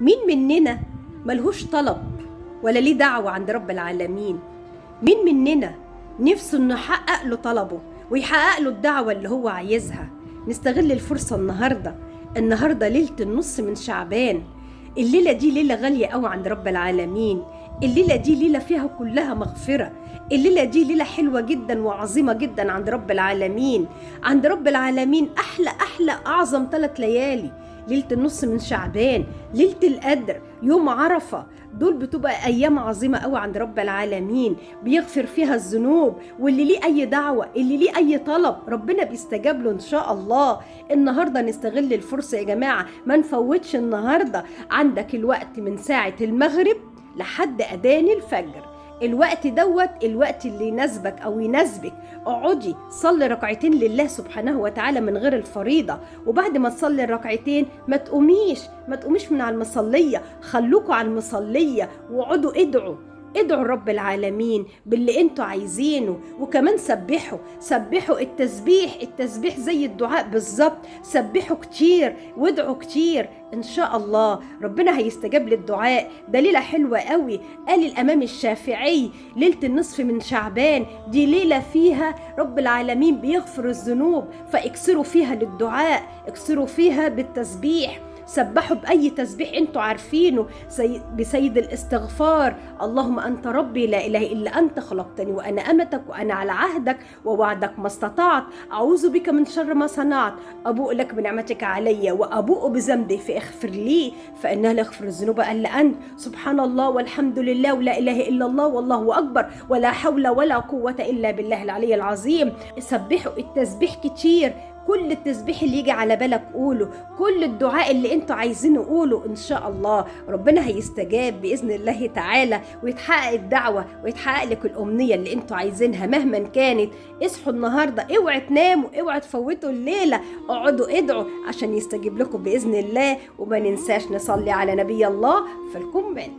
مين مننا ملهوش طلب ولا ليه دعوة عند رب العالمين؟ مين مننا نفسه انه يحقق له طلبه ويحقق له الدعوة اللي هو عايزها؟ نستغل الفرصة النهاردة ليلة النص من شعبان. الليلة دي ليلة غالية قوي عند رب العالمين. الليلة دي ليلة فيها كلها مغفرة. الليلة دي ليلة حلوة جدا وعظيمة جدا عند رب العالمين. عند رب العالمين أحلى أعظم 3 ليالي: ليلة النص من شعبان، ليلة القدر، يوم عرفة. دول بتبقى أيام عظيمة قوي عند رب العالمين، بيغفر فيها الذنوب، واللي ليه أي دعوة، اللي ليه أي طلب، ربنا بيستجاب له إن شاء الله. النهاردة نستغل الفرصة يا جماعة، ما نفوتش النهاردة. عندك الوقت من ساعة المغرب لحد أذان الفجر. الوقت الوقت اللي يناسبك او يناسبك. اقعدي صلي ركعتين لله سبحانه وتعالى من غير الفريضة، وبعد ما تصلي الركعتين ما تقوميش من على المصلية، خلوكوا على المصلية واقعدوا ادعوا رب العالمين باللي انتوا عايزينه. وكمان سبحوا. التسبيح زي الدعاء بالظبط. سبحوا كتير وادعوا كتير، ان شاء الله ربنا هيستجاب للدعاء. ده ليلة حلوة قوي. قال الامام الشافعي ليلة النصف من شعبان دي ليلة فيها رب العالمين بيغفر الذنوب، فاكسروا فيها للدعاء، اكسروا فيها بالتسبيح. سبحوا بأي تسبيح انتوا عارفينه، بسيد الاستغفار: اللهم أنت ربي لا إله إلا أنت، خلقتني وأنا أمتك وأنا على عهدك ووعدك ما استطعت، أعوذ بك من شر ما صنعت، أبوء لك بنعمتك علي وأبوء بذنبي فاغفر لي فإنه لا يغفر الذنوب إلا أنت، سبحان الله والحمد لله ولا إله إلا الله والله أكبر ولا حول ولا قوة إلا بالله العلي العظيم. سبحوا التسبيح كتير، كل التسبيح اللي يجي على بالك قوله، كل الدعاء اللي انتوا عايزينه قوله، ان شاء الله ربنا هيستجاب بإذن الله تعالى، ويتحقق الدعوة ويتحقق لك الأمنية اللي انتوا عايزينها مهما كانت. اصحوا النهاردة، اوعوا تناموا، اوعوا تفوتوا الليلة، اقعدوا ادعوا عشان يستجيب لكم بإذن الله. وما ننساش نصلي على نبي الله في الكومنت.